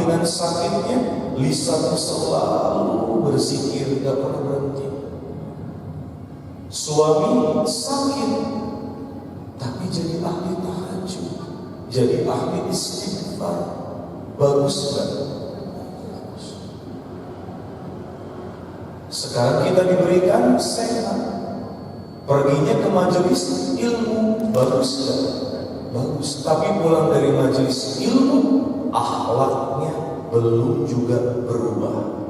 dengan sakitnya, lisannya selalu berzikir, gak pernah berhenti. Suami sakit, tapi jadi ahli tahajud, jadi ahli istighfar. Bagus gak? Sekarang kita diberikan sehat, perginya ke majelis ilmu. Bagus gak? Bagus. Tapi pulang dari majelis ilmu, akhlaknya belum juga berubah.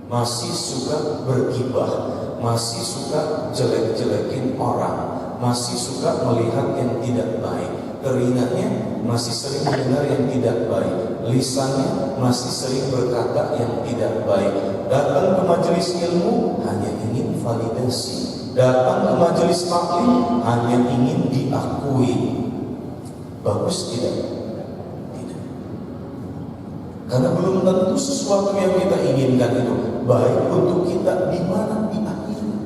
Masih suka bergibah, masih suka jelek-jelekin orang, masih suka melihat yang tidak baik. Telinganya masih sering mendengar yang tidak baik, lisannya masih sering berkata yang tidak baik. Datang ke majelis ilmu hanya ingin validasi, datang ke majelis taklim hanya ingin diakui. Bagus tidak? Tidak. Karena belum tentu sesuatu yang kita inginkan itu baik untuk kita di mana di akhirat.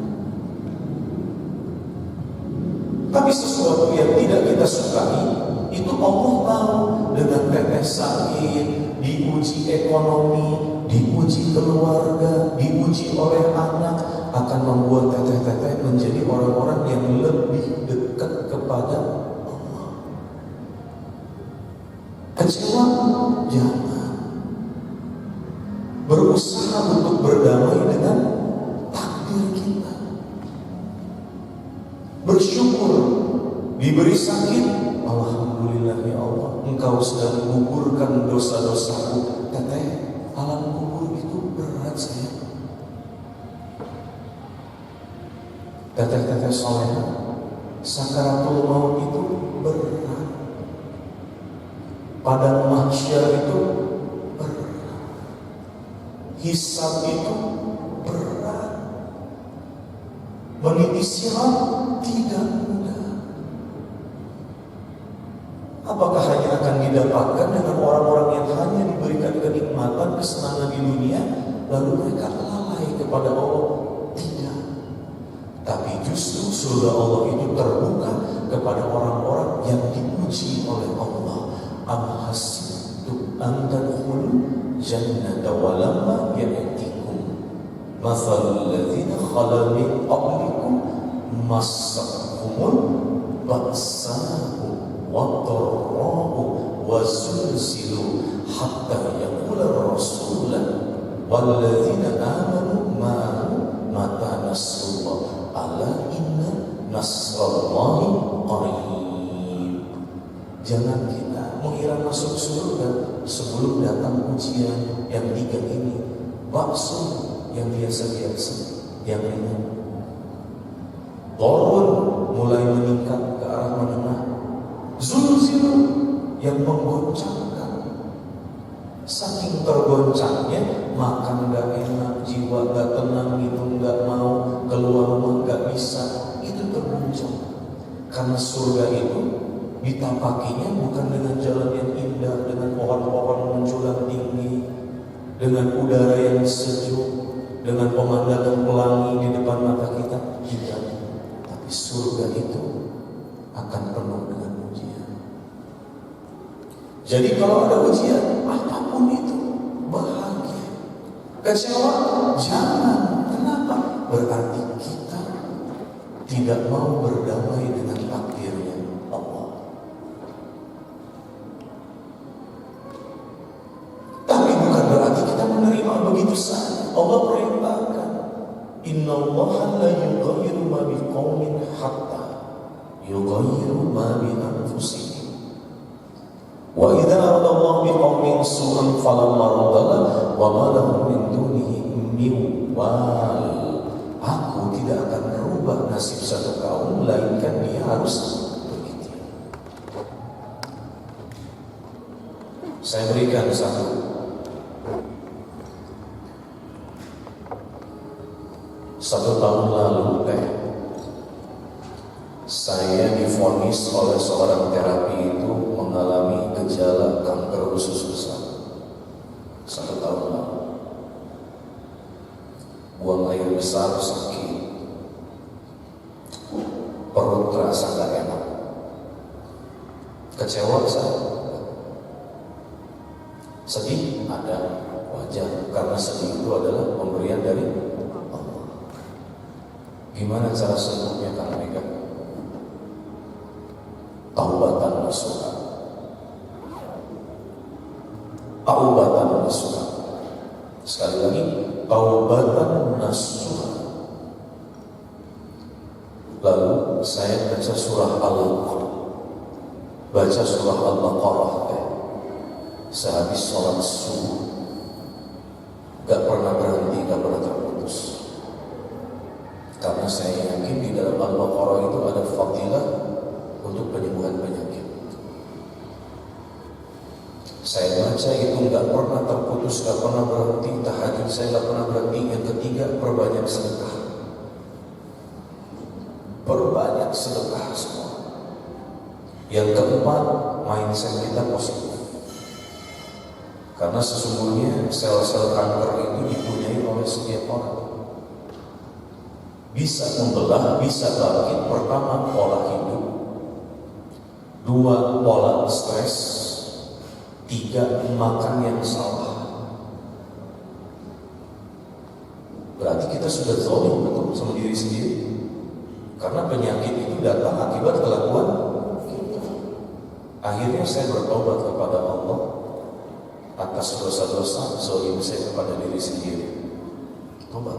Tapi sesuatu yang tidak kita sukai itu Allah tahu. Dengan tetes sakit, diuji ekonomi, diuji keluarga, diuji oleh anak, akan membuat teteh-teteh menjadi orang-orang yang lebih dekat kepada Allah. Kecewa? Jangan. Berusaha untuk berdamai dengan takdir kita. Bersyukur diberi sakit, alhamdulillah ya Allah, Engkau sedang menggugurkan dosa-dosaku. Teteh, alam kubur itu berat sayang. Teteh-teteh soleh, sakaratul maut itu berat. Padang mahsyar itu berat. Hisab itu berat. Meniti sirat tidak mudah. Apakah hanya akan didapatkan dengan orang-orang yang hanya diberikan kenikmatan, kesenangan di dunia, lalu mereka lalai kepada Allah? Tidak. Tapi justru surga Allah itu terbuka kepada orang-orang yang dipuji oleh Allah. Am hasibtum an tadkhulul jannata wa lamma ya'tikum mathalul ladzina khala min qablikum massahumul ba'sa'u wadh-dharra'u wa zulzilu hatta yaqula rasulullah wal ladzina amanu ma'ahu mata nasrullah ala inna nasrallahi qarib. Jangan kita mengira masuk surga sebelum datang ujian yang tiga ini. Bakso yang biasa-biasa, yang ringan. Turun mulai meningkat ke arah menengah. Zulzilu yang menggoncangkan. Saking tergoncangnya, makan gak enak, jiwa gak tenang, hidung gak mau, keluar rumah gak bisa. Itu tergoncang. Karena surga itu ditapakinya bukan dengan jalan yang indah, dengan pohon-pohon menjulang tinggi, dengan udara yang sejuk, dengan pemandangan pelangi di depan mata kita. Tidak. Tapi surga itu akan penuh dengan ujian. Jadi kalau ada ujian, apapun itu, bahagia. Kecewa? Jangan. Kenapa? Berarti kita tidak mau berdamai dengan takdirnya Allah. Tapi bukan berarti kita menerima begitu saja. Allah perintahkan, innallaha la yughayyiru ma biqaumin hatta yughayyiru ma bi anfusihim. Wa idza aradallahu biqaumin su'an fala maradda wa ma lahum min dunihi min wal. Aku tidak akan merubah nasib satu kaum melainkan dia harus begitu. Saya berikan satu tahun lalu saya divonis oleh seorang terapi itu mengalami gejala kanker usus besar. 1 tahun lalu, buang air besar, sakit, perut terasa gak enak, kecewa saya, sedih. sedih ada, wajar, karena sedih itu adalah pemberian dari Allah. Gimana cara sembuhnya Kang Mega? Taubatan nasuha. Taubatan nasuha. Sekali lagi, taubatan nasuha. Lalu saya baca surah Al-Baqarah sehabis sholat subuh, gak pernah berhenti, gak pernah terputus. Karena saya yakin di dalam Al-Baqarah itu ada fadilah untuk penyembuhan penyakit. Saya baca itu gak pernah terputus, gak pernah berhenti. Tahajud saya gak pernah berhenti. Yang ketiga, perbanyak sedekah. Perbanyak sedekah semua. Yang keempat, mindset kita positif. Karena sesungguhnya sel-sel kanker ini dipunyai oleh setiap orang. Bisa membelah, bisa bangkit. Pertama, pola hidup. Dua, pola stres. Tiga, makan yang salah. Berarti kita sudah zalim betul sama diri sendiri. Karena penyakit itu datang akibat kelakuan kita. Akhirnya saya bertobat kepada Allah atas dosa-dosa zalim saya kepada diri sendiri. Tobat.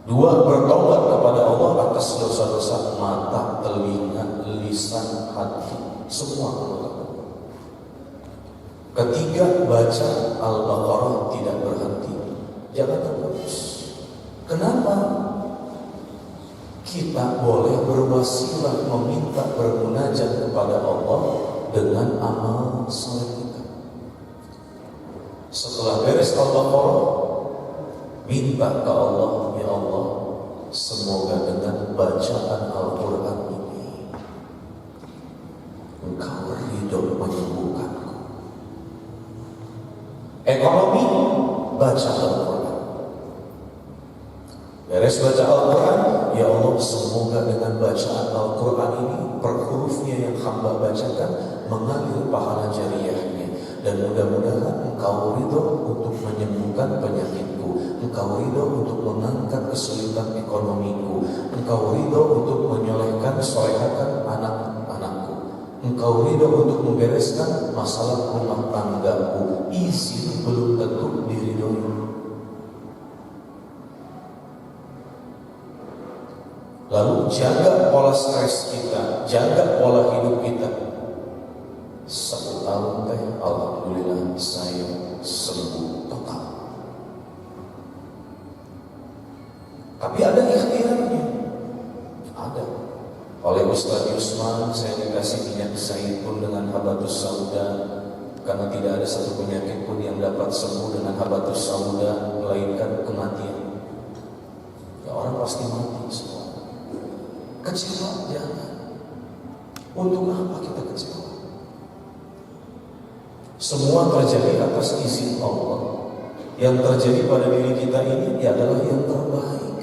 Dua, bertobat kepada Allah atas dosa-dosa mata, telinga, lisan, hati, semua anggota. Ketiga, baca Al-Baqarah tidak berhenti, jangan terputus. Kenapa? Kita boleh berwasilah meminta bermunajat kepada Allah dengan amal saleh kita. Setelah beres Al-Baqarah, minta ke Allah, ya Allah, semoga dengan bacaan Al-Quran ini Engkau ridho menyembuhkanku. Ekonomi, baca Al-Quran. Beres baca Al-Quran, ya Allah, semoga dengan bacaan Al-Quran ini per hurufnya yang hamba bacakan mengalir pahala jariyahnya, dan mudah-mudahan Engkau ridho untuk menyembuhkan penyakitku, Engkau ridho untuk mengangkat kesulitan ekonomiku, Engkau ridho untuk menyolehkan solehkan anak-anakku, Engkau ridho untuk membereskan masalah rumah tanggaku. Izin belum tentu diridhoi. Lalu jaga pola stres kita, jaga pola hidup kita. 1 tahun teh, alhamdulillah saya sembuh total. Tapi ada ikhtiarnya. Ada. Oleh Ustaz Yusman saya dikasih minyak zaitun dengan habatus sauda, karena tidak ada satu penyakit pun yang dapat sembuh dengan habatus sauda melainkan kematian. Ya, orang pasti mati semua. Kecewa jangan. Untuk apa kita kecewa? Semua terjadi atas izin Allah. Yang terjadi pada diri kita ini adalah yang terbaik.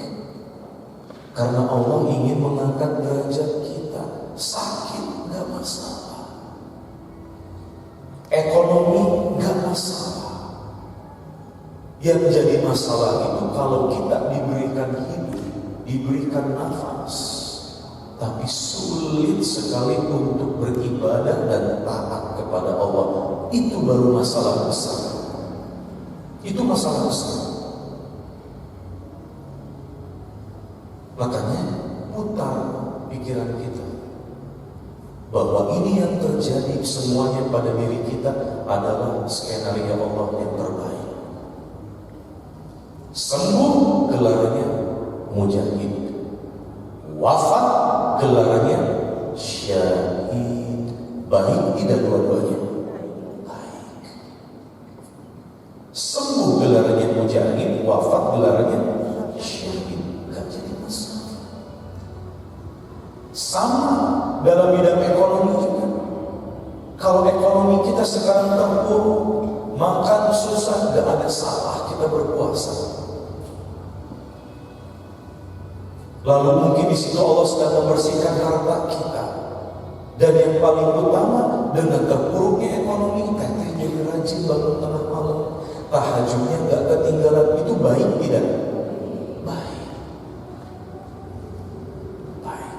Karena Allah ingin mengangkat derajat kita. Sakit gak masalah, ekonomi gak masalah. Yang jadi masalah itu kalau kita diberikan hidup, diberikan nafas, tapi sulit sekali untuk beribadah dan taat kepada Allah. Itu baru masalah besar. Itu masalah besar. Makanya putar pikiran kita bahwa ini yang terjadi semuanya pada diri kita adalah skenario Allah yang terbaik. Sembuh gelarnya mujahid, wafat gelarnya syahid. Baik tidak dua-duanya? Baik. Sembuh gelarnya mujahid, wafat gelarnya syahid. Gak jadi masalah. Sama dalam bidang ekonomi juga. Kalau ekonomi kita sekarang terpuruk, makan susah, gak ada salah kita berpuasa. Lalu mungkin di situ Allah sedang membersihkan harta kita. Dan yang paling utama, dengan terpuruknya ekonomi, teteh jadi rajin bangun tengah malam, tahajudnya nggak ketinggalan, itu baik tidak? Baik. Baik.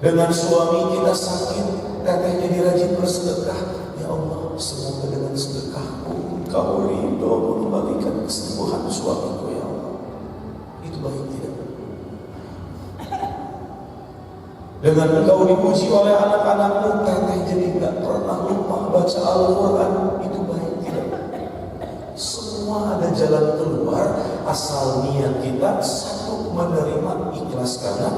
Dengan suami kita sakit, teteh jadi rajin bersedekah. Ya Allah, semoga dengan sedekahku Kau ridho mengembalikan kesembuhan suamiku ya Allah. Itu baik tidak? Dengan engkau dipuji oleh anak-anakmu, teteh jadi gak pernah lupa baca Al-Quran. Itu baik tidak? Semua ada jalan keluar, asal niat kita satu, menerima, ikhlas karena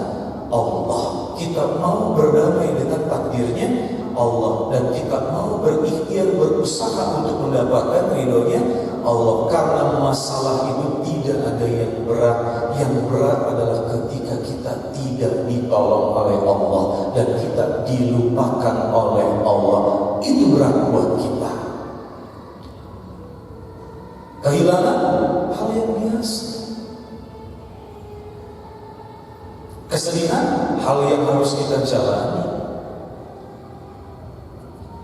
Allah. Kita mau berdamai dengan takdirnya Allah, dan kita mau berikhtiar, berusaha untuk mendapatkan ridhonya Allah. Karena masalah itu tidak ada yang berat. Yang berat adalah ketika kita tidak ditolong oleh Allah dan kita dilupakan oleh Allah. Itu berat buat kita. Kehilangan hal yang biasa. Kesedihan hal yang harus kita jalani.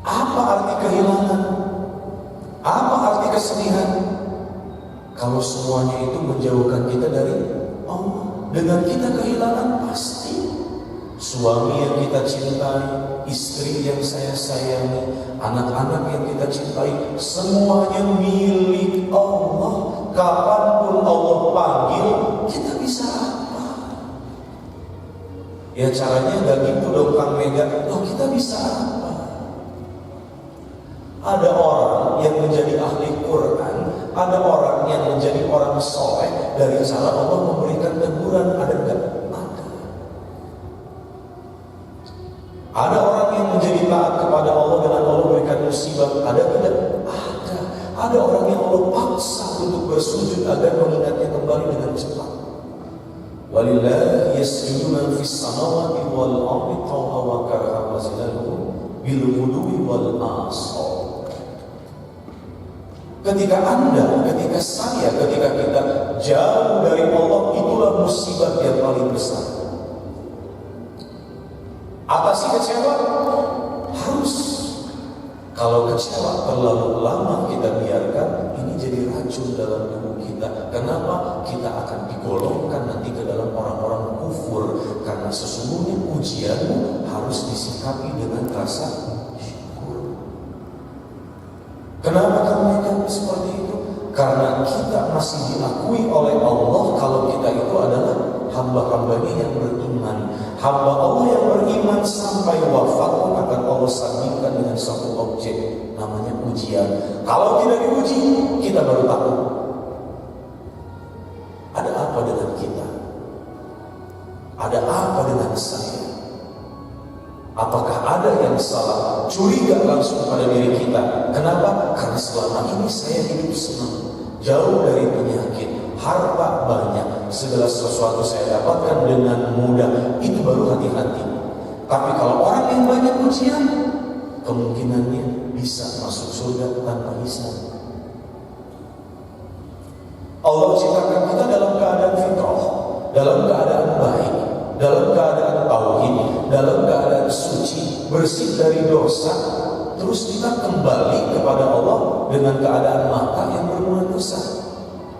Apa arti kehilangan? Apa arti kesedihan? Kalau semuanya itu menjauhkan kita dari Allah. Dengan kita kehilangan pasti suami yang kita cintai, istri yang saya sayangi, anak-anak yang kita cintai, semuanya milik Allah. Kapanpun Allah panggil, kita bisa apa? Ya caranya gak gitu dong Kang Mega. Loh, kita bisa apa? Ada orang yang menjadi ahli Quran, ada orang yang menjadi orang soleh dari cara Allah memberikan teguran. Ada enggak? Ada. Ada orang yang menjadi taat kepada Allah dengan Allah memberikan musibah. Ada tidak? Ada. Ada orang yang Allah paksa untuk bersujud agar mengingatnya kembali dengan cepat. Walillahi yasjudu man fis samawati wal ardi taw'an wa karhan wa zilaluhum bil ghudwi wal asal. Ketika Anda, ketika saya, ketika kita jauh dari Allah, itulah musibah yang paling besar. Atasi kecewa? Harus. Kalau kecewa terlalu lama kita biarkan, ini jadi racun dalam tubuh kita. Kenapa? Kita akan digolongkan nanti ke dalam orang-orang kufur. Karena sesungguhnya ujianmu harus disikapi dengan rasa syukur. Kenapa kamu seperti itu? Karena kita masih diakui oleh Allah kalau kita itu adalah hamba-hambanya yang beriman. Hamba Allah yang beriman sampai wafat akan Allah sandingkan dengan satu objek, namanya ujian. Kalau tidak diuji, kita baru takut. Ada apa dengan kita? Ada apa dengan saya? Apakah ada yang salah? Curiga langsung pada diri kita. Kenapa? Karena selama ini saya hidup senang, jauh dari penyakit, harta banyak, segala sesuatu saya dapatkan dengan mudah. Itu baru hati-hati. Tapi kalau orang yang banyak ujian, kemungkinannya bisa masuk surga tanpa hisab. Allah ciptakan kita dalam keadaan fitrah, dalam keadaan baik, dalam keadaan tauhid, dalam keadaan suci, bersih dari dosa. Terus kita kembali kepada Allah dengan keadaan mata yang berlumuran dosa.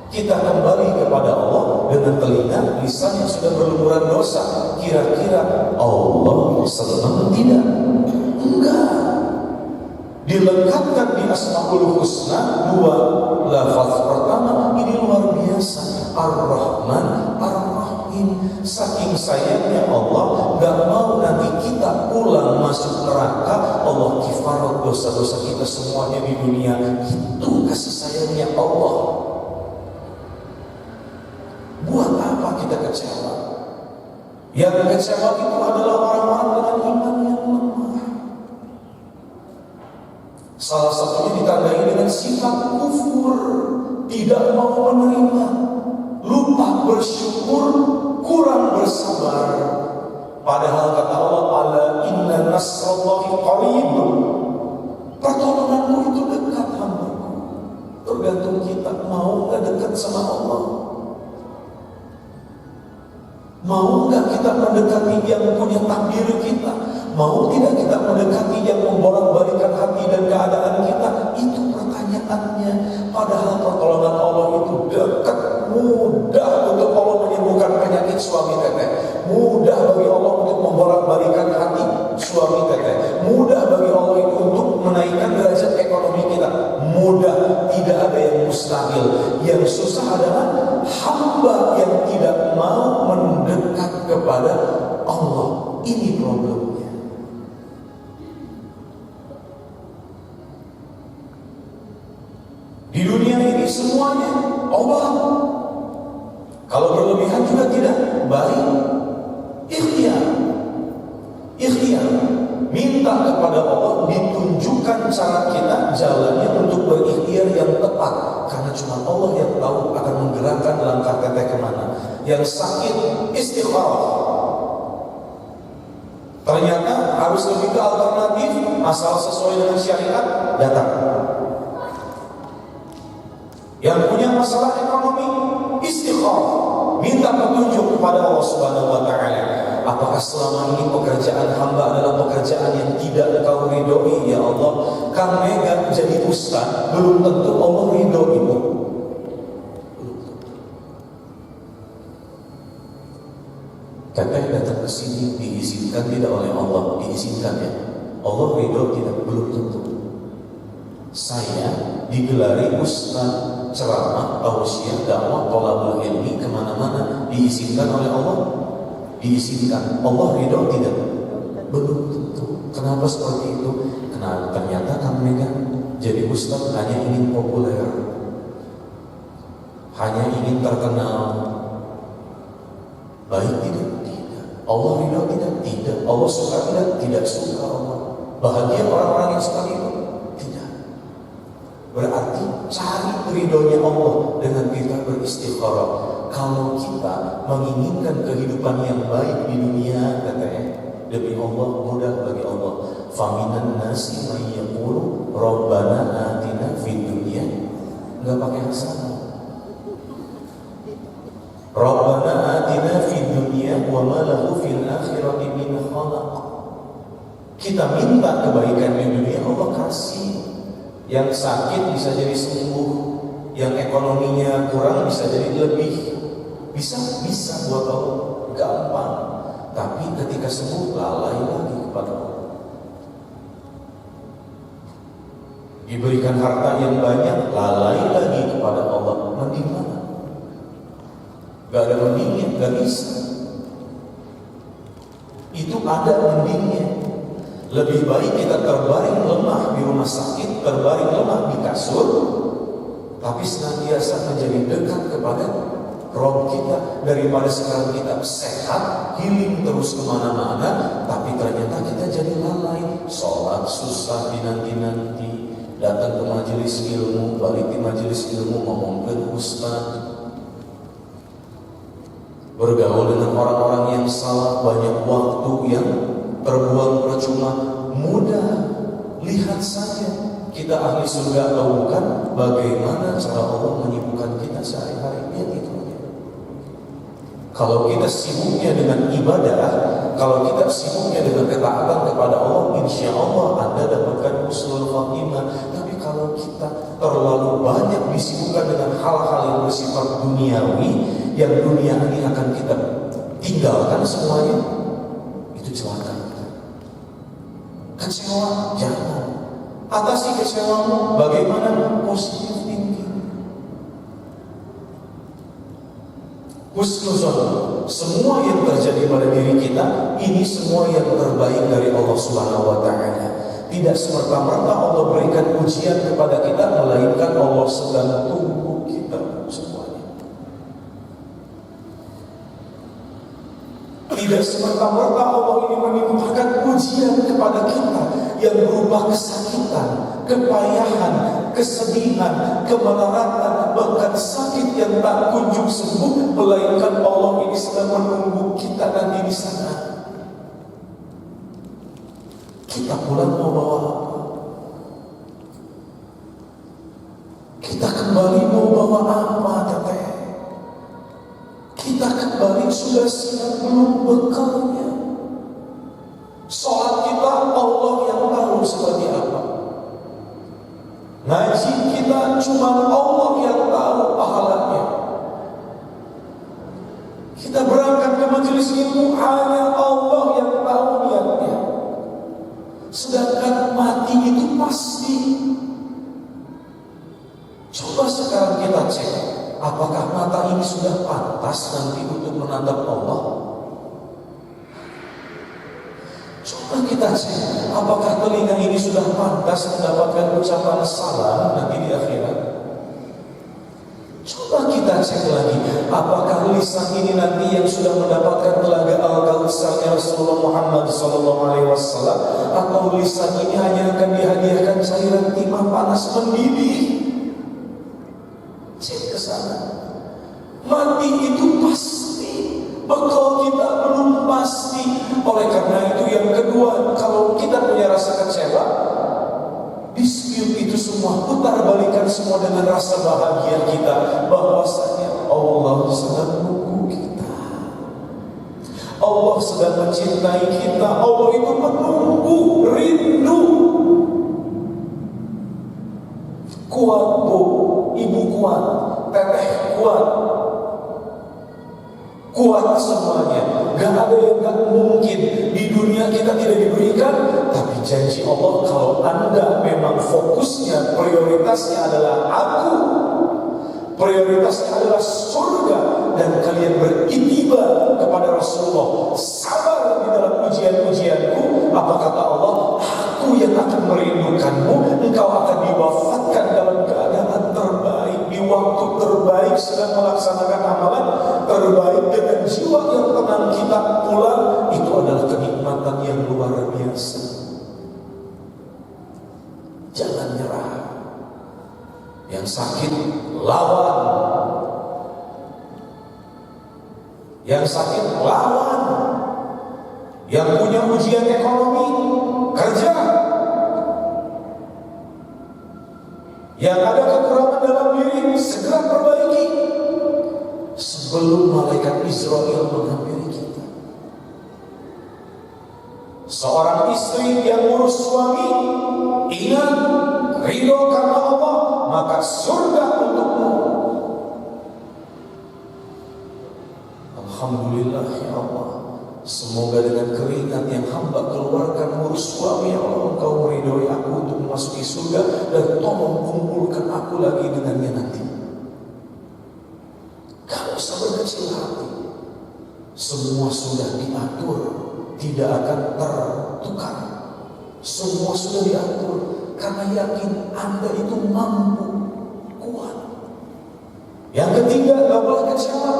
Kita kembali kepada Allah dengan telinga, lisan yang sudah berlumuran dosa. Kira-kira Allah senang tidak? Enggak. Dilengkapkan di Asmaul Husna dua lafaz pertama ini luar biasa. Ar-Rahman, Ar-Rahim. Saking sayangnya Allah gak mau nanti kita pulang masuk neraka. Allah kifarat dosa-dosa kita semuanya di dunia. Itu kasih sayangnya Allah. Buat apa kita kecewa? Yang kecewa itu adalah orang-orang dengan iman yang lemah. Salah satunya ditandai dengan sifat kufur, tidak mau menerima, lupa bersyukur, kurang bersabar. Padahal kata Allah, ala inna nasrallahi qarib. Pertolonganmu itu dekat hambaku. Tergantung kita mau gak dekat sama Allah. Mau gak kita mendekati yang punya takdir kita? Mau tidak kita mendekati yang membolak-balikan hati dan keadaan kita? Itu pertanyaannya. Padahal pertolongan Allah itu dekat, mudah untuk Allah menyembuhkan penyakit suami teteh, mudah bagi Allah untuk membolak-balikan hati suami teteh, mudah bagi Allah itu untuk menaikkan derajat ekonomi kita, mudah, tidak ada yang mustahil. Yang susah adalah hamba yang tidak mau mendekat kepada Allah. Ini problemnya. Di dunia ini semuanya Allah. Kalau berlebihan juga tidak baik. Ikhtiar, minta kepada Allah, ditunjukkan cara kita jalannya untuk berikhtiar yang tepat. Karena cuma Allah yang tahu akan menggerakkan langkah teteh kemana. Yang sakit istikharah. Ternyata harus lebih ke alternatif, asal sesuai dengan syariat, datang. Yang punya masalah ekonomi, istikharah, minta petunjuk kepada Allah Subhanahu wa taala. Apakah selama ini pekerjaan hamba adalah pekerjaan yang tidak Engkau ridhoi, ya Allah? Kang Mega jadi ustaz, belum tentu Allah ridho itu. Teteh datang ke sini diizinkan tidak oleh Allah, diizinkan ya. Allah ridho tidak, belum tentu. Saya digelari ustaz, ceramah, tausiah, dakwah, thalabul ilmi kemana-mana, diizinkan oleh Allah, diizinkan. Allah ridho tidak, belum tentu. Kenapa seperti itu? Karena ternyata Kang Mega jadi ustaz hanya ingin populer, hanya ingin terkenal. Baik tidak? Allah ridho tidak? Tidak. Allah suka tidak? Tidak suka Allah. Bahagia orang-orang yang seperti itu? Tidak. Berarti cari ridhonya Allah dengan kita beristikharah. Kalau kita menginginkan kehidupan yang baik di dunia, katanya, demi Allah, mudah bagi Allah. Faminan nasi may yaqulu rabbana atina fid dunya, enggak pakai hasanah. Rabbana atina fid dunya wa ma lahu fil akhirati min khalaq. Kita minta kebaikan di dunia, Allah kasih. Yang sakit bisa jadi sembuh, yang ekonominya kurang bisa jadi lebih. Bisa buat Allah, gampang. Tapi ketika sembuh, lalai lagi kepada Allah. Diberikan harta yang banyak, lalai lagi kepada Allah. Mending mana? Gak ada mendingnya, gak bisa. Itu ada mendingnya. Lebih baik kita terbaring lemah di rumah sakit, terbaring lemah di kasur, tapi senantiasa menjadi dekat kepada Rob kita, daripada sekarang kita sehat, healing terus kemana-mana, tapi ternyata kita jadi lalai. Sholat susah dinanti-nanti, datang ke majelis ilmu, balik di majelis ilmu ngomong ke ustaz, bergaul dengan orang-orang yang salah, banyak waktu yang terbuang percuma. Mudah, lihat saja kita ahli surga atau bukan, bagaimana cara Allah menyibukkan kita sehari-hari. Lihat itu. Kalau kita sibuknya dengan ibadah, kalau kita sibuknya dengan ketaatan kepada Allah, insya Allah Anda dapatkan husnul khatimah. Tapi kalau kita terlalu banyak disibukkan dengan hal-hal yang bersifat duniawi, yang dunia ini akan kita tinggalkan semuanya, itu celaka. Kecewa, jangan. Atasi kecewamu, bagaimana? Positif thinking. Husnuzon, semua yang terjadi pada diri kita, ini semua yang terbaik dari Allah Subhanahu wa taala. Tidak semerta-merta Allah berikan ujian kepada kita, melainkan Allah sedang tunggu kita semuanya. Tidak semerta-merta Allah ini menimpakan ujian kepada kita yang berupa kesakitan, kepayahan, kesedihan, kemelaratan, bahkan sakit yang tak kunjung sembuh, melainkan Allah ini sedang menunggu kita nanti di sana. Kita pulang mau bawa apa? Kita kembali mau bawa apa, teteh? Kita kembali sudah siap belum bekalnya? Sholat kita Allah yang tahu seperti apa. kita cuma Allah yang tahu pahalanya. Kita berangkat ke majelis ilmu hanya Allah yang tahu niatnya. Sedangkan mati itu pasti. Coba sekarang kita cek, apakah mata ini sudah pantas nanti untuk menatap Allah? Coba kita cek, apakah telinga ini sudah pantas mendapatkan ucapan salam nanti di akhirat? Coba kita cek lagi, apakah lisan ini nanti yang sudah mendapatkan telaga Al-Kautsarnya Rasulullah Muhammad SAW, atau lisan ini hanya akan dihadiahkan cairan timah panas mendidih? Cek ke sana. Mati itu pasti, bekal kita belum pasti. Oleh karena itu yang kedua, kalau kita punya rasa kecewa, dispute itu semua, putar balikan semua dengan rasa bahagia kita, bahwasanya Allah sedang menunggu kita, Allah sedang mencintai kita, Allah itu menunggu, rindu. Kuat bu, ibu kuat, teteh kuat, kuat semuanya. Gak ada yang gak mungkin. Di dunia kita tidak diberikan, tapi janji Allah, kalau Anda memang fokusnya, prioritasnya adalah aku, prioritasnya adalah surga, dan kalian beriktibar kepada Rasulullah, sabar di dalam ujian-ujianku, apa kata Allah? Aku yang akan merindukanmu, engkau akan diwafatkan dalam keadaan terbaik, di waktu terbaik, sedang melaksanakan amalan terbaik, dengan jiwa yang tenang kita pulang. Itu adalah kenikmatan yang luar biasa. Jangan nyerah. Yang sakit lawan, yang sakit lawan, yang punya ujian ekonomi kerja, yang ada kekurangan dalam diri segera perbaiki sebelum malaikat Israel menghampiri kita. Seorang istri yang ngurus suami, ingat, ridho karena Allah, maka surga untukmu. Alhamdulillah ya Allah, semoga dengan keringat yang hamba keluarkan ngurus suami, ya Allah, Engkau meridhoi aku untuk memasuki surga, dan tolong kumpulkan aku lagi dengannya nanti. Gak usah berkecil hati, semua sudah diatur, tidak akan tertukar. Semua sudah diatur, karena yakin Anda itu mampu, kuat. Yang ketiga, gak boleh kecewa,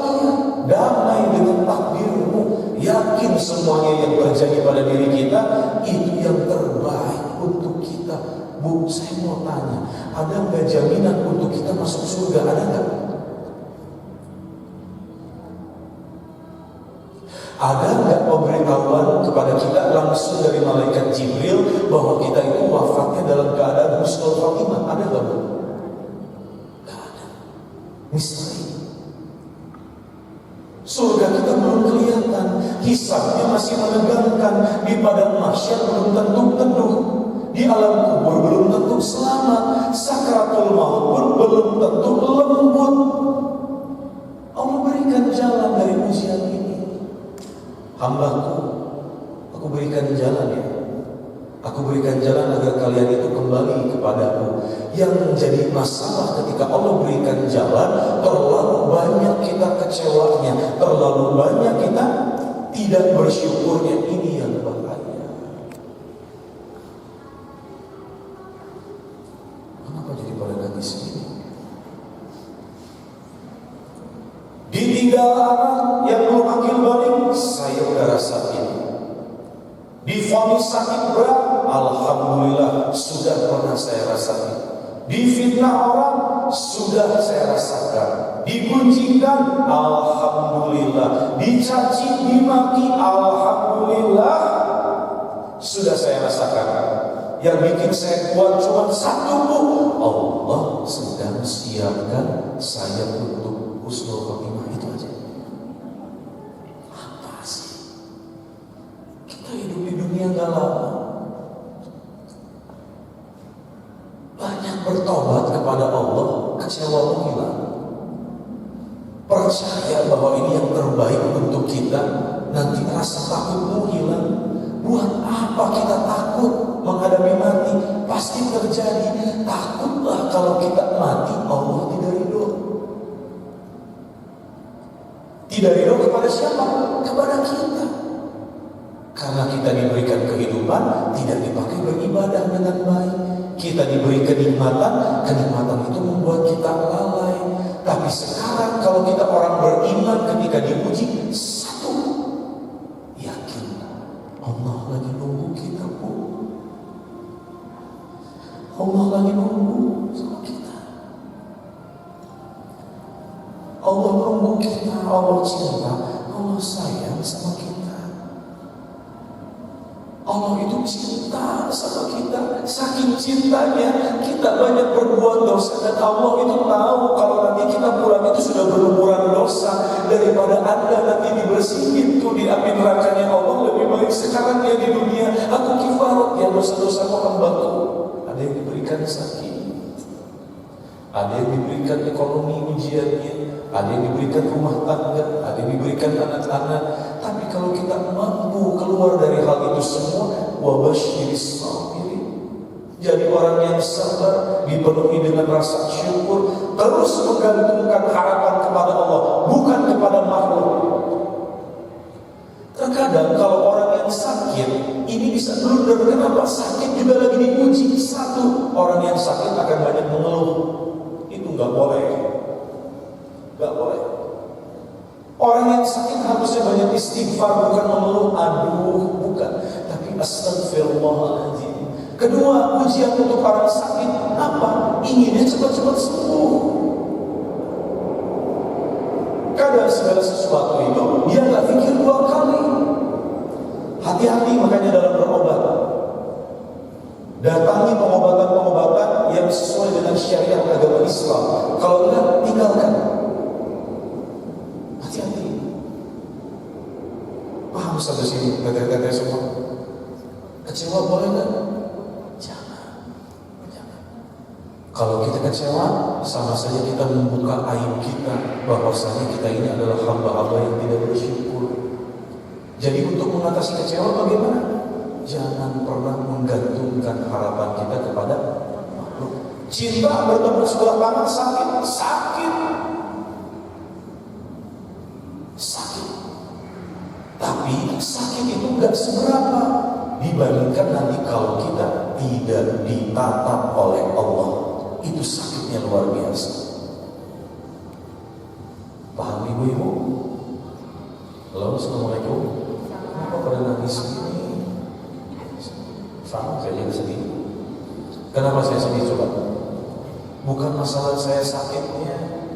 damai dengan takdirmu, yakin semuanya yang terjadi pada diri kita itu yang terbaik untuk kita. Bu, saya mau tanya, ada nggak jaminan untuk kita masuk surga? Ada nggak? Ada nggak pemberitahuan kepada kita langsung dari malaikat Jibril bahwa kita itu wafatnya dalam keadaan husnul khotimah? Ada nggak, Bu? Nggak ada. Misteri. Surga kita belum kelihatan, hisabnya masih menegangkan, di padang mahsyar belum tentu teduh, di alam kubur belum tentu selamat, sakratul maut pun belum tentu lembut. Allah berikan jalan dari ujian ini. Hambaku, aku berikan jalan ya. Aku berikan jalan agar kalian itu kembali kepadaku. Yang menjadi masalah ketika Allah berikan jalan, terlalu banyak kita kecewanya, terlalu banyak kita tidak bersyukurnya. Ini yang bahaya. Kenapa jadi pada nangis ini? Ditinggal anak yang belum akil balik, saya udah rasain. Divonis sakit berat, alhamdulillah sudah pernah saya rasakan. Difitnah orang, sudah saya rasakan. Digunjingkan, alhamdulillah. Dicaci, dimaki, alhamdulillah sudah saya rasakan. Yang bikin saya kuat cuma satu, Bu, Allah sedang siapkan saya untuk husnul khotimah. Itu aja. Apa sih? Kita hidup di dunia gak lama. Banyak bertobat kepada Allah. kecewamu hilang. Percaya bahwa ini yang terbaik untuk kita, nanti rasa takutmu hilang. Buat apa kita takut menghadapi mati? Pasti terjadi. Takutlah kalau kita mati Allah tidak ridho. Tidak ridho kepada siapa? Kepada kita. Karena kita diberikan kehidupan, tidak dipakai beribadah dengan baik. Kita diberi kenikmatan, kenikmatan itu membuat kita lalai. Tapi sekarang kalau kita orang beriman, ketika diuji, satu, yakin Allah lagi nunggu kita, Bu. Allah lagi nunggu sama kita. Allah nunggu kita, Allah cinta, Allah sayang sama kita. Allah itu cinta sama kita. Saking cintanya kita banyak berbuat dosa, dan Allah itu tahu kalau nanti kita pulang itu sudah berlumuran dosa. Daripada Anda nanti dibersihin itu di api nerakanya Allah, lebih baik sekarang ya di dunia aku kifarat ya dosa-dosa hambaku. Ada yang diberikan sakit, ada yang diberikan ekonomi ujiannya, ada yang diberikan rumah tangga, ada yang diberikan anak-anak. Tapi kalau kita mampu keluar dari hal itu semua, wabasyiris sabirin, jadi orang yang sabar, dipenuhi dengan rasa syukur, terus menggantungkan harapan kepada Allah, bukan kepada makhluk. Terkadang kalau orang yang sakit, ini bisa blunder. Kenapa? Sakit juga lagi dipuji. Satu, orang yang sakit akan banyak mengeluh. Itu nggak boleh. Nggak boleh. Orang yang sakit harusnya banyak istighfar, bukan mengeluh. Aduh, bukan. Tapi astagfirullahaladzim. Kedua, ujian untuk orang sakit apa? Inginnya cepat-cepat sembuh. Kadang segala sesuatu itu dia nggak pikir dua kali. Hati-hati makanya dalam berobat. Datangi pengobatan-pengobatan yang sesuai dengan syariat agama Islam. Kalau enggak, tinggalkan. Hati-hati. Paham sampai sini, teteh-teteh semua? Kecewa boleh nggak? Jangan. Kalau kita kecewa, sama saja kita membuka aib kita, bahwasanya kita ini adalah hamba-hamba yang tidak bersyukur. Jadi untuk mengatasi kecewa bagaimana? Jangan pernah menggantungkan harapan kita kepada makhluk. Cinta bertepuk sebelah tangan sakit, sakit. Tapi sakit itu enggak seberapa dibandingkan nanti kalau kita tidak ditatap oleh Allah. Itu sakitnya luar biasa. Paham ibu-ibu? Halo, assalamualaikum. Kenapa pada nangis begini? Sama, saya jadi sedih. Kenapa saya sedih coba? Bukan masalah saya sakitnya.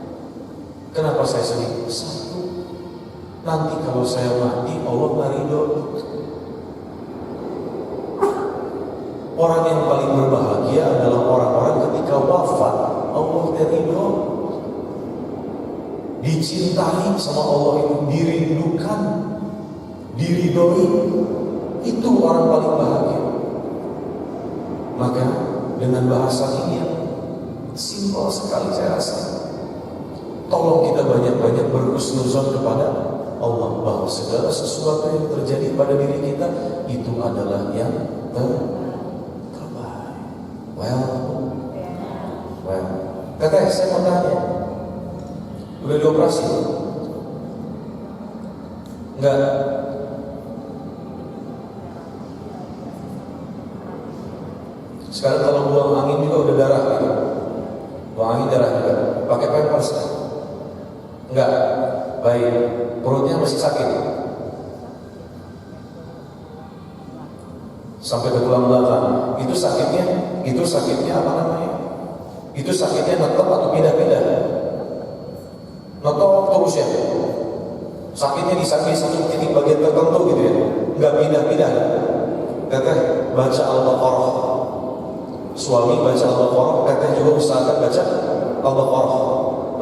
Kenapa saya sedih? Satu, nanti kalau saya mati Allah nggak ridho. Orang yang paling berbahagia adalah orang-orang ketika wafat Allah ridho, dicintai sama Allah itu, dirindukan, diridhoi. Itu orang paling bahagia. Maka dengan bahasa ini yang simpel sekali saya rasa, tolong kita banyak-banyak berhusnuzon kepada Allah, bahwa segala sesuatu yang terjadi pada diri kita itu adalah yang terbaik. Well, Teteh, saya mau tanya, udah dioperasi? Enggak. Sekarang kalau buang angin juga udah darah gitu. Buang angin darah juga. Pakai pampers kan? Enggak. Baik. Perutnya masih sakit. Sampai ke tulang belakang. Itu sakitnya apa namanya? Itu sakitnya netop atau pindah-pindah? Netop terus ya. Sakitnya di satu titik bagian tertentu gitu ya. Enggak pindah-pindah. Teteh baca Al-Baqarah. Suami baca Al-Baqarah, teteh juga usahakan baca Al-Baqarah.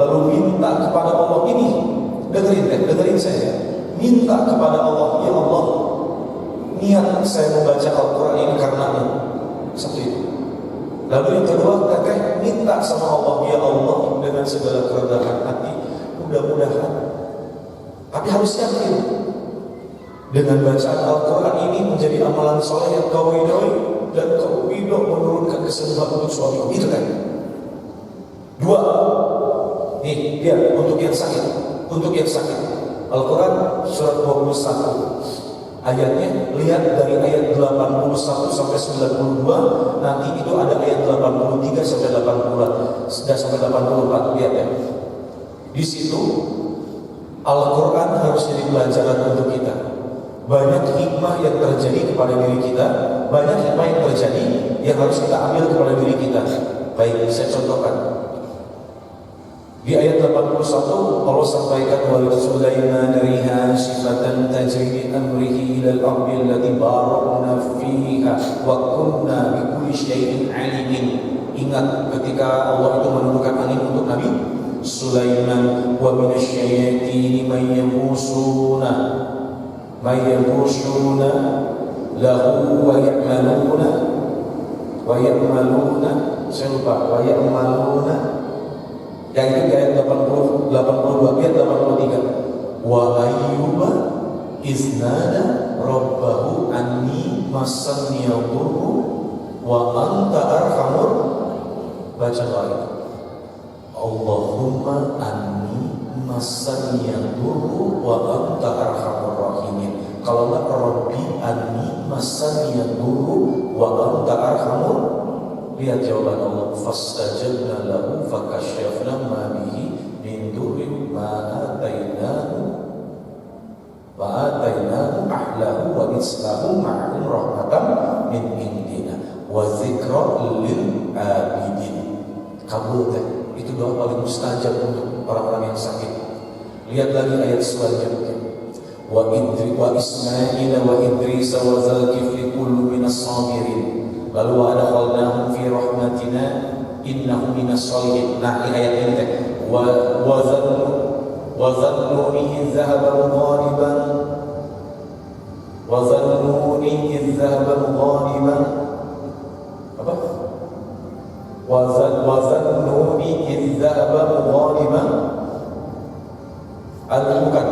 Lalu minta kepada Allah ini, dengerin saya. Minta kepada Allah, ya Allah, niat saya membaca Al-Quran ini karena-Mu. Satu itu. Lalu yang kedua, teteh minta sama Allah, ya Allah, dengan segala kerendahan hati. Mudah-mudahan, tapi harus yakin dengan bacaan Al-Quran ini menjadi amalan soleh yang kau ridhoi dan kau ridho menurunkan kesembuhan untuk suami. Itu kan. Dua, nih lihat untuk yang sakit, Al-Quran surat 21 ayatnya, lihat dari ayat 81 sampai 92, nanti itu ada ayat 83 sampai 80 dan sampai 84. Lihat ya. Di situ Al-Quran harus jadi pelajaran untuk kita. Banyak hikmah yang terjadi kepada diri kita, banyak hikmah yang terjadi yang harus kita ambil kepada diri kita. Baik, saya contohkan. Di ayat 81 Allah sampaikan wa Sulaiman riha sifatan tajri bi amrihi ila al-ardi allati barakna fiha wa kunna bi kulli syai'in alimin. Ingat ketika Allah itu menurunkan angin untuk Nabi Sulaiman, wa minasyayatin may yamusuna lahu wa ya'maluna saya lupa wa ya'maluna. Yang itu di ayat 82, ayat 83. Wa ayyuba iznada rabbahu anni massani yadurru wa anta arhamur. Baca lagi. Allahumma anni massani yadurru wa anta arhamur rahimin. Kalau enggak Rabbi anni massani yadurru wa anta arhamur. Lihat jawaban Allah, fastajabna lahu fakashafna ma bihi min durrin ma atainahu ahlahu wa islahu ma'ahum rahmatan min indina wa zikra lil abidin. Kabul teh, itu doa paling mustajab untuk orang-orang yang sakit. Lihat lagi ayat selanjutnya. Wa Ismail wa Idris wa Zulkifli kullu minas sabirin. Lalu ada khalnahum fi rahmatina innahum minas sholihin. Nah, ini ayat ini teh. Wa zannuni dhahaba mughadiban apa? Wa zannuni dhahaba mughadiban al-bukan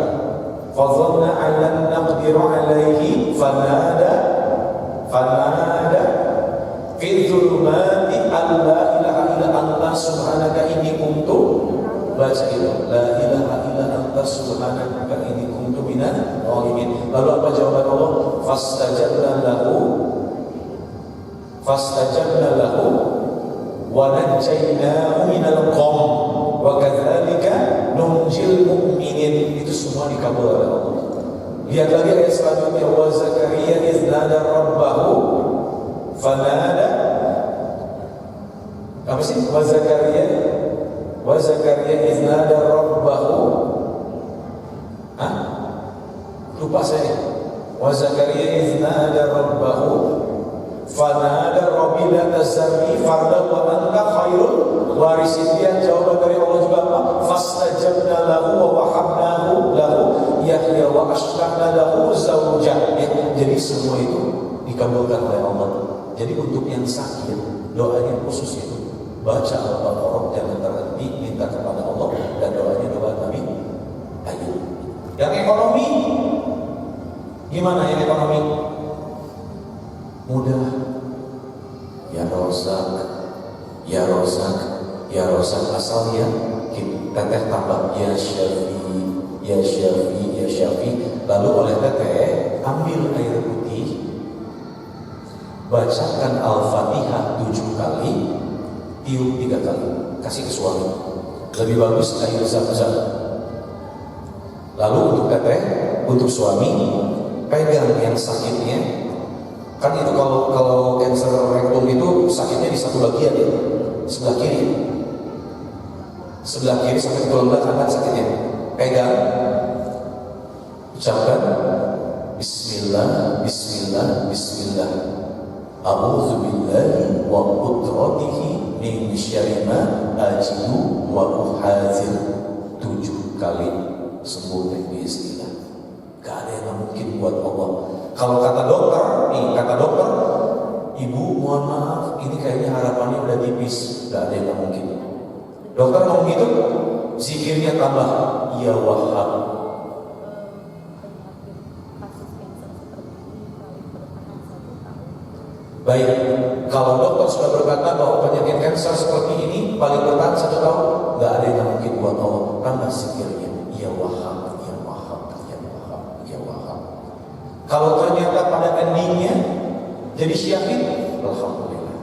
fa dhanna an lan naqdir alayhi fanada fi dzulumati alla ilaha illa anta subhanaka inni kuntu. Baca itu, la ilaha illa anta subhanaka inni kuntu minadz zalimin. Lalu apa jawaban Allah? Fastajabna lahu wa najjaynahu minal qam wa kadzalika nunjil mu'minin. Itu semua dikabul oleh Allah. Lihat lagi ayat selanjutnya, wa Zakaria iznada rabbahu fanada. Apa sih? Wa Zakaria iznada rabbahu. Lupa saya. Wa Zakaria iznada rabbahu fanada rabbi la tazarni farda wa anta khairul warisin. Dia jawaban dari Allah juga apa? Fastajabna lahu wa wahabnahu lahu Yahya wa ashlahna lahu zawjah. Jadi semua itu dikabulkan oleh Allah. Jadi untuk yang sakit, doanya khusus itu baca Al-Baqarah, jangan terhenti minta kepada Allah, dan doanya doa Nabi Ayub. Yang ekonomi gimana? Yang ekonomi mudah. Ya Rozak asalnya teteh tambah ya Syafi. Lalu oleh teteh ambil air putih, bacakan Al-Fatihah 7 kali, tiup 3 kali, kasih ke suami. Lebih bagus air zam-zam. Lalu untuk teteh, untuk suami, pegang yang sakitnya. Kan itu kalau cancer rektum itu sakitnya di satu bagian ya, sebelah kiri sampai tulang belakang sakitnya. Pegang, ucapkan Bismillah. A'udzu billahi wa qudratihi min syarri ma ajidu wa uhadzir. 7 kali sembuh dengan Bismillah. Gak ada yang mungkin buat Allah. Kalau kata dokter, ibu mohon maaf, ini kayaknya harapannya udah tipis. Gak ada yang mungkin. Dokter ngomong gitu, zikirnya tambah ya Wahhab. Baik, kalau dokter sudah berkata bahwa penyakit kanker seperti ini paling bertahan 1 tahun, nggak ada yang mungkin buat Allah. Tambah zikirnya ya Wahhab, ya Wahhab, ya Wahhab, ya Wahhab. Kalau ternyata pada endingnya jadi syahid, alhamdulillah,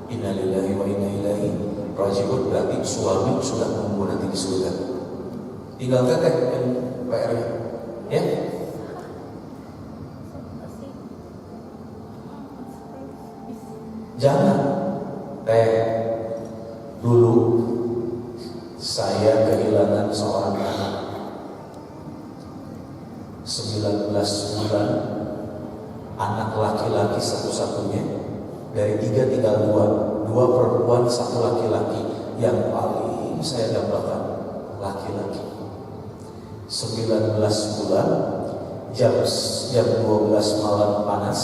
innalillahi wa inna ilaihi raji'un. Berarti suami sudah menunggu nanti di surga. Tinggal teteh yang PR-nya, ya. Jangan teh. Dulu saya kehilangan seorang anak 19 bulan, anak laki-laki satu-satunya. Dari 3 tinggal 2 perempuan 1 laki-laki. Yang paling saya dambakan laki-laki. 19 bulan, jam 12 malam panas,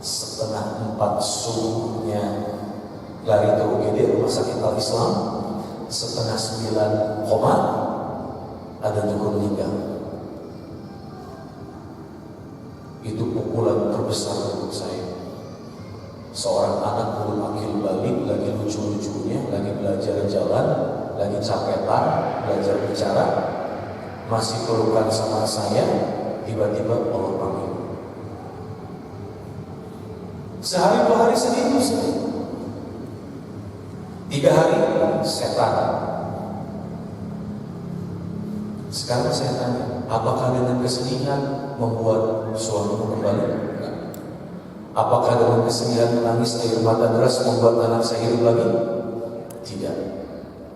setengah 4 subuhnya lari ke UGD Rumah Sakit Al-Islam, setengah 9 koma, ada dukun meninggal. Itu pukulan terbesar untuk saya. Seorang anak belum akil balik, lagi lucu-lucunya, lagi belajar jalan, lagi capetan, belajar bicara, masih pelukan sama saya, tiba-tiba Allah panggil. Sehari 2 hari sedih, 3 hari setan. Sekarang saya tanya, apakah dengan kesedihan membuat suamimu kembali? Apakah dengan kesedihan menangis air mata deras membuat anak saya hidup lagi? Tidak.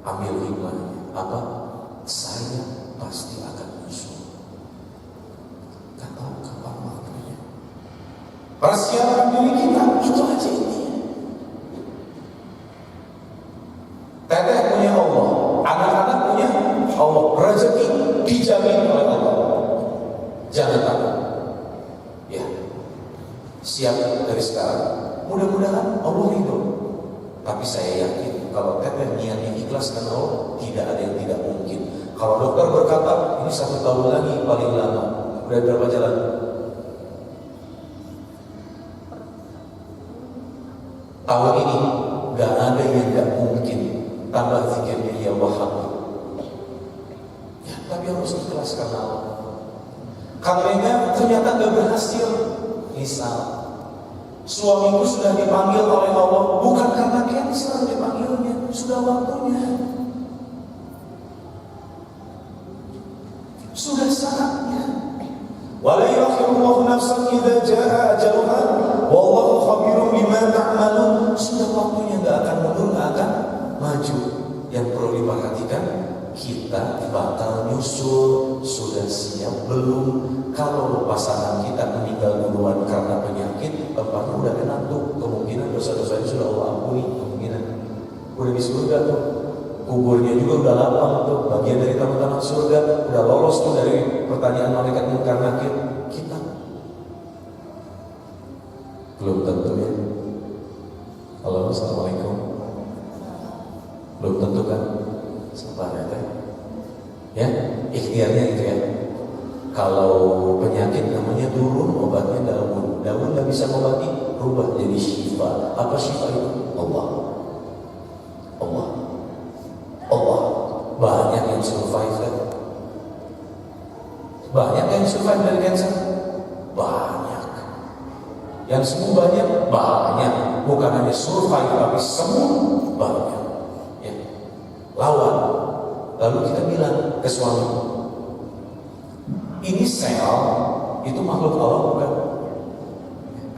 Ambil hikmahnya. Apa? Saya pasti akan menyusul. Gak tahu kapan waktunya. Persiapan diri kita itu aja ini. Teteh punya Allah, anak-anak punya Allah, rezeki dijamin oleh Allah. Jangan takut. Ya, siap dari sekarang. Mudah-mudahan Allah ridho. Tapi saya yakin kalau teteh niatnya ikhlas karena Allah, tidak ada yang tidak mungkin. Kalau dokter berkata ini 1 tahun lagi paling lama, udah berapa jalan? Tahun ini gak ada yang gak mungkin. Tambah zikirnya ya Wahhab. Ya, tapi harus ikhlas karena Allah. Kalau ternyata gak berhasil, misal suamiku sudah dipanggil oleh Allah, bukan karena cancer dipanggilnya, sudah waktunya, sudah saatnya. Wala yu'akhirullahu nafsan idza jaa ajaluha wallahu khabirun bima ta'malun. Sudah waktunya, gak akan mundur, gak akan maju. Yang perlu diperhatikan, kita bakal nyusul, sudah siap belum? Kalau pasangan kita meninggal duluan karena penyakit, tempatnya udah kena tuh, kemungkinan dosa-dosanya sudah Allah ampuni, kemungkinan udah di surga tuh, kuburnya juga udah lapang tuh, bagian dari taman-taman surga, udah lolos tuh dari pertanyaan malaikat munkar nakir. Kita belum tentu ya. Halo, assalamualaikum. Belum tentu kan? Sabar ya teh. Ya, ikhtiarnya itu ya. Kalau penyakit namanya turun, obatnya daun. Daun nggak bisa mengobati, rubah jadi syifa. Apa syifa itu? Allah. Allah. Allah. Banyak yang survive kan? Banyak yang survive dari cancer. Banyak. Yang sembuh banyak. Banyak. Bukan hanya survive tapi sembuh banyak. Ya. Lawan. Lalu kita bilang ke suami, ini sel itu makhluk Allah bukan?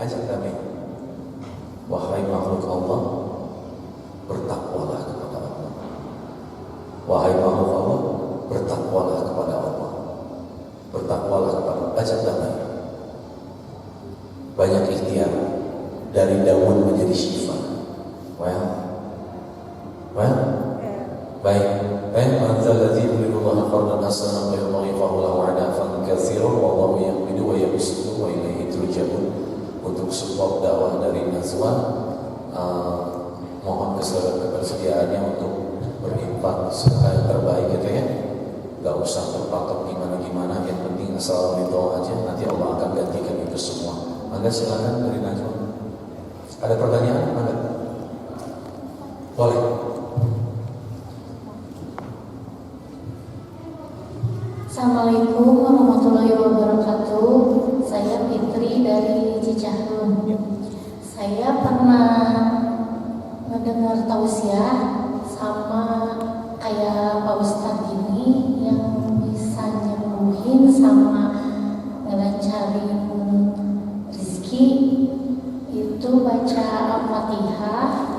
Ajak kami, wahai makhluk Allah, bertakwalah kepada Allah. Wahai makhluk Allah, bertakwalah kepada Allah. Bertakwalah kepada Allah. Ajak kami. Banyak ikhtiar dari daun menjadi syifa. Baik. Man dzalladzi yuridullahu qardan hasanan fa yudha'ifahu lahu 'adafan katsiran wallahu yaqbidu wa yabsutu wa ilaihi turja'un. Untuk support dakwah dari Nazwa, mohon kebersediaannya untuk infak sedekah yang terbaik gitu ya. Gak usah terpatok gimana-gimana, yang penting asal itu aja, nanti Allah akan gantikan itu semua. Maka silakan dari Najwa. Ada pertanyaan? Maka boleh. Assalamualaikum warahmatullahi wabarakatuh. Saya Fitri dari Cicahem. Saya pernah mendengar tausiah sama kayak Pak Ustadz ini yang bisa nyembuhin sama ngelancarin rezeki itu baca Al-Fatihah,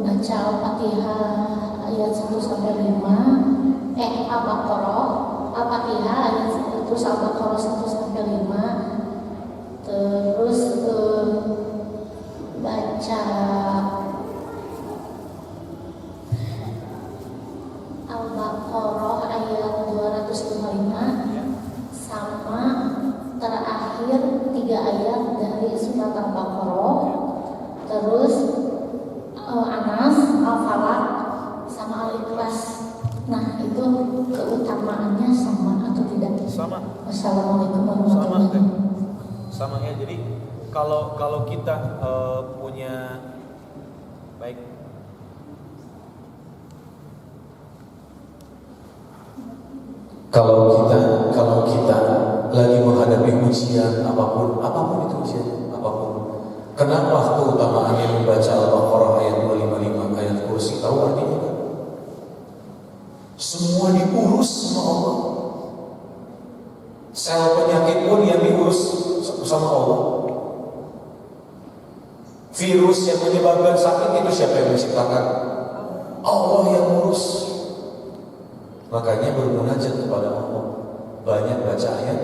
baca Al-Fatihah ayat 1 sampai 5. Al-Baqarah, Al-Fatihah ayat 1, Al-Baqarah 1 sampai 5. Terus baca Al-Baqarah ayat 255 sama terakhir 3 ayat dari surat Al-Baqarah. Terus Anas, Al-Falaq sama Al-Ikhlas. Nah, itu keutamaannya sama atau tidak? Sama. Wassalamualaikum warahmatullahi wabarakatuh. Sama ya. Jadi kalau kita punya baik, Kalau kita lagi menghadapi ujian apapun itu ujian apapun. Kenapa keutamaannya membaca Al-Baqarah ayat 255 ayat kursi? Tahu artinya kan? Semua diurus sama Allah. Sel penyakit pun yang diurus sama Allah. Virus yang menyebabkan sakit itu siapa yang menciptakan? Allah yang urus. Makanya bermunajat kepada Allah, banyak baca ayat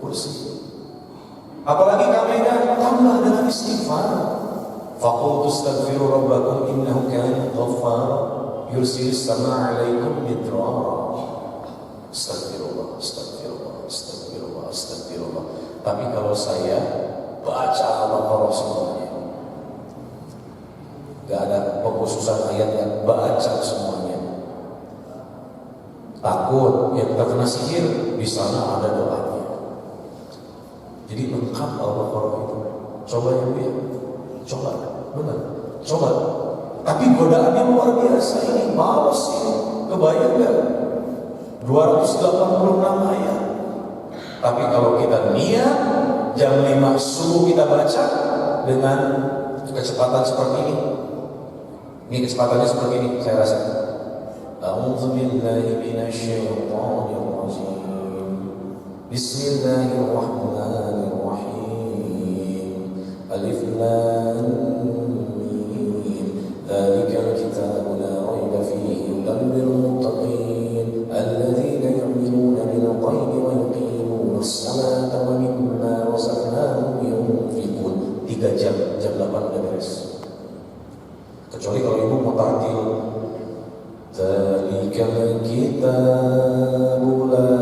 kursi. Apalagi kami tambah dengan istighfar. Faqultu astaghfiru rabbakum innahu kana ghaffara yursilis samaa'a 'alaikum midrara. Astagfirullah, astagfirullah, astagfirullah, astagfirullah. Tapi kalau saya baca Al-Baqarah semuanya, gak ada pengkhususan ayat yang baca semuanya. Takut yang terkena sihir, di sana ada doanya. Jadi lengkap Al-Baqarah itu. Coba ya Bu ya, coba, benar, coba. Tapi godaannya luar biasa ini, males ini, kebayang gak? 286 ayat. Tapi kalau kita niat jam 5 subuh kita baca dengan kecepatan seperti ini kecepatannya seperti ini, saya rasa. A'udzu billahi minasyaitonir rajim. Bismillahirrahmanirrahim. Alif lam mim. Dzalikal kitabu la raiba fihi hudan lil muttaqin alladzina yu'minuna bil ghaibi wa yuqimuna as-salata wa mimma razaqnahum yunfiqun. 3 jam 8 udah beres. Kecuali kalau ibu mau tartil Dzalikal kitabu la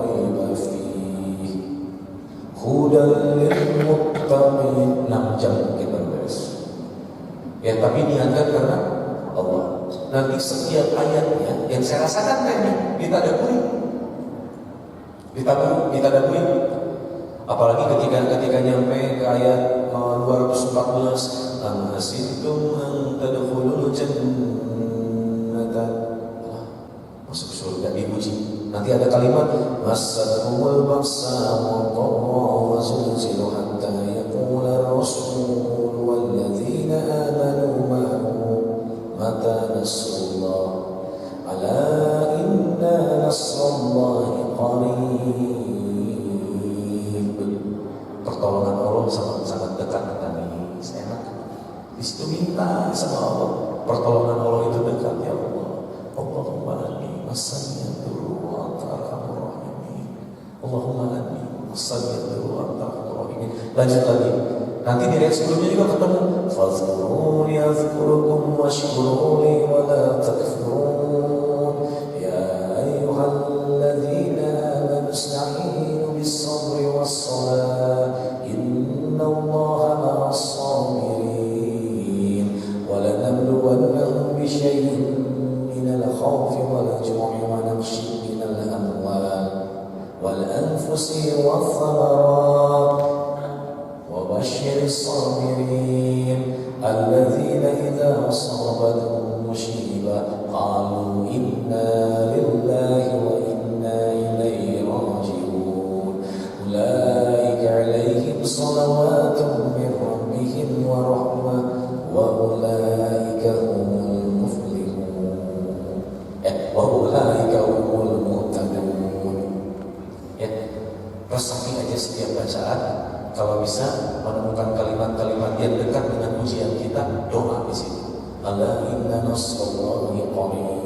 raiba fihi hudan lil muttaqin. 6 jam kita beres. Ya tapi niatkan karena Allah. Nanti setiap ayatnya yang saya rasakan kayaknya ditadaburi. Apalagi ketika nyampe ke ayat 214, am hasibtum an tadkhulul jannata, masuk surga dipuji. Nanti ada kalimat massahumul ba'sa wa dharra wa zulzilu hatta yaqula ar-rasul wal ladzina amanu ma'ahu mata nasrullah ala inna nasrallahi qarib. Pertolongan Allah sangat dekat dengan ini. Enak. Di situ minta sama Allah. Pertolongan Allah itu dekat ya Allah. Allahumma anni masanya dulu wa anta arhamur rahimin. Allahumma anni masanya dulu wa anta arhamur rahimin. Lanjut lagi. Nanti di ayat sebelumnya juga ketemu. Fazkuruni azkurukum washkuruni wa la takfurun. Ya ayyuhalladzina amanu ista'inu bis-sabri was-salah. Innallaha ma'as-sabirin. Wa lanabluwannakum bisyai'in من الخوف والجوع ونقص من الأموال والأنفس والثمرات وبشر الصابرين الذين إذا أصابتهم مصيبة قالوا إنا لله وإنا إليه راجعون أولئك عليهم صلوات من ربهم ورحمة وأولئك هم المفلحون وأولئك هم المهتدون. Ya, resapi aja setiap bacaan. Kalau bisa menemukan kalimat-kalimat yang dekat dengan ujian kita, doa di sini. Ala inna nasrullahi qarib.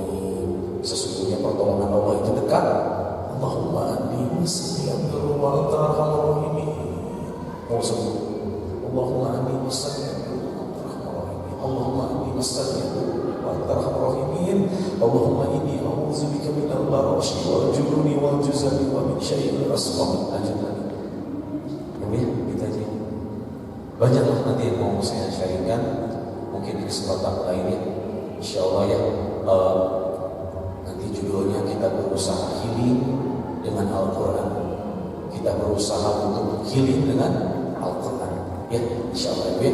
Sesungguhnya pertolongan Allah itu dekat. Allahumma anni muslimin wa anta arhamur rahimin. Allahumma anni muslimin wa anta arhamur rahimin. Allahumma anni muslimin wa anta arhamur rahimin. Allahumma inni a'udzubika min al-barashi wal jununi wal juzami wa min syai'il asqam. Kita aja. Banyaklah nanti yang mau saya sharingkan, mungkin di kesempatan lainnya. Insyaallah ya. Nanti judulnya kita berusaha healing dengan Al-Quran. Kita berusaha untuk healing dengan Al-Quran. Ya, insyaallah ya.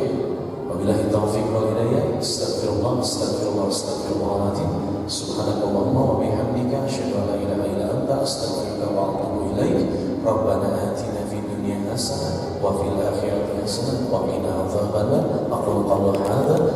Wabillahi taufiq wal hidayah. Astagfirullah, astagfirullah, astagfirullahaladzim. Subhanakallahumma wa bihamdika asyhadu an la ilaha illa anta astaghfiruka wa atubu ilaik. Rabbana atina fid dunya hasanah wa fil akhirati hasanah wa qina adzabannar. Aqulu qawli hadza